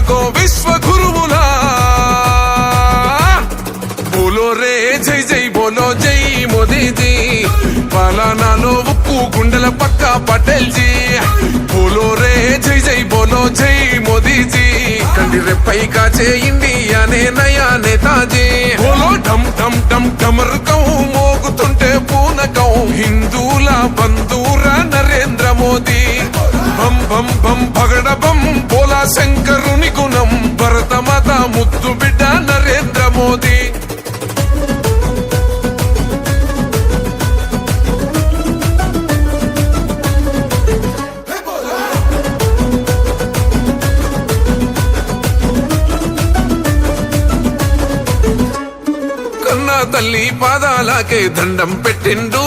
లాకో విశ్వ గురువులా బోలో రే జై జై బోలో జై మోదీజీ పాలనాలో ఉప్పు గుండెల పక్క పటేల్ జీ బోలో రే జై జై బోలో జై మోదీజీ కండి రెప్పై కాచే ఇండియానే నయా నేతాజీ బోలో ఢమ్ ఢమ్ ఢమ్ ఢమరుకం మోగుతుంటే పూనకం హిందూల బంధూరా నరేంద్ర మోదీ బం బం బం భగడ బం బోలా శంకరుని గుణం భరత మాత ముద్దు బిడ్డ నరేంద్ర మోదీ తల్లి పాదాలకే దండం పెట్టిండు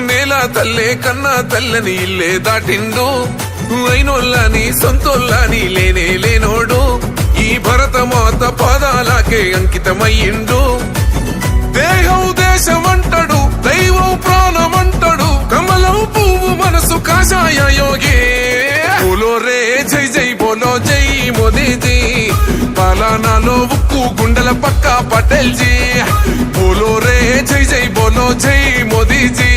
నేల తల్లే కన్నా తల్లని ఇల్లే దాటిండు అయినోళ్ళని సొంతోళ్ళని లేనే లేనోడు ఈ భరతమాత పాదాలకే అంకితమయ్యిండు దేహం దేశమంటాడు దైవం ప్రాణమంటాడు కమలం పువ్వు మనసు కాషాయ యోగి బోలో రే జై జై బోలో జై మోదీజీ పాలనాలో ఉక్కు గుండెల పక్క పటేల్ జీ బోలో రే జై జై బోలో జై మోదీజీ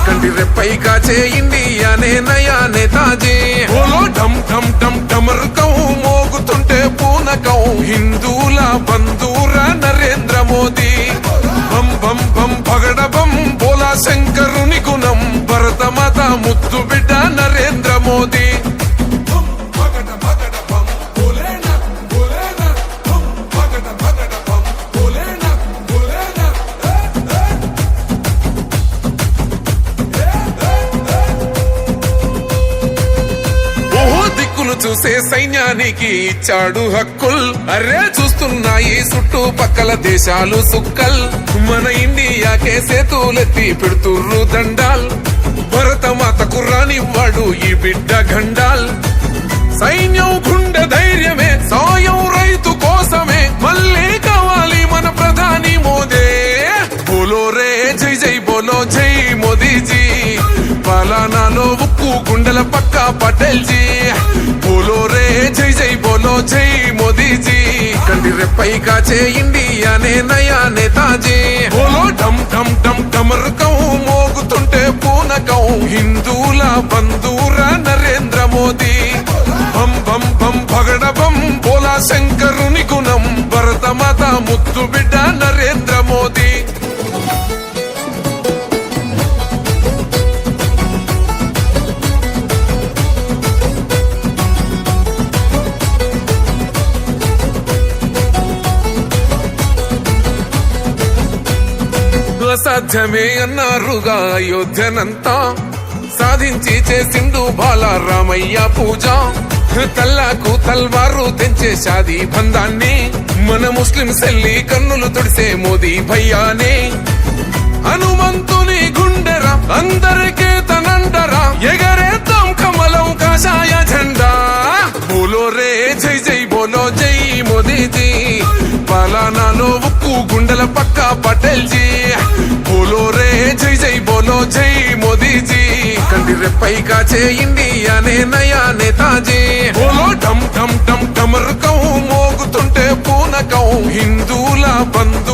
కంటి రెప్పై కాచే ఇండియానే నయా నేతాజీ బోలో ఢమ్ ఢమ్ ఢమ్ ఢమరుకం మోగుతుంటే పూనకం హిందూల బంధూరా నరేంద్ర మోదీ బం బం బం భగడ బం బోలా శంకరుని గుణం భరత మాత ముద్దు బిడ్డ నరేంద్ర మోదీ చూసే సైన్యానికి ఇచ్చాడు హక్కుల్ అరే చూస్తున్నాయి చుట్టుపక్కల దేశాలు సుక్కల్ మన ఇండియాకే సేతులెత్తి పెడుతుర్రు దండాల్ భరత మాతకు రానివ్వాడు ఈ బిడ్డ గండాల్ సైన్యం గుండె ధైర్యమే సాయం రైతు కోసమే మళ్ళీ కావాలి మన ప్రధాని మోదీ బోలో రే జై జై బోలో జై మోదీజీ పాలనాలో ఉక్కు గుండెల పక్క పటేల్ జీ బోలో రే జై జై బోలో జై మోదీజీ కంటి రెప్పై కాచే ఇండియానే నయా నేతాజీ బోలో ఢమ్ ఢమ్ ఢమ్ ఢమరుకం మోగుతుంటే పూనకం హిందూల బంధూరా నరేంద్ర మోదీ బం బం బం భగడ బం బోలా శంకరుని గుణం భరత మాత ముద్దు బిడ్డ నరేంద్ర మోదీ అసాధ్యమే అన్నారుగా అయోధ్యనంతా సాధించి చేసిండు బాలరామయ్య పూజ తల్లాకు తల్వారు తెంచే షాదీ బంధాన్ని మన ముస్లిం సెల్లి కన్నులు తుడిసే మోదీ భయ్యానే హనుమంతుని గుండెరా అందరికీ తనండరా ఎగరేద్దాం కమలం కాషాయ జెండా బోలో రే జై జై బోలో జై మోదీజీ పాలనాలో ఉక్కు గుండెల పక్క పటేల్ జీ బోలో రే జై జై బోలో జై మోదీజీ కంటి రెప్పై కాచే ఇండియానే నయా నేతాజీ బోలో ఢమ్ ఢమ్ ఢమ్ ఢమరుకం మోగుతుంటే పూనకం హిందూల బంధు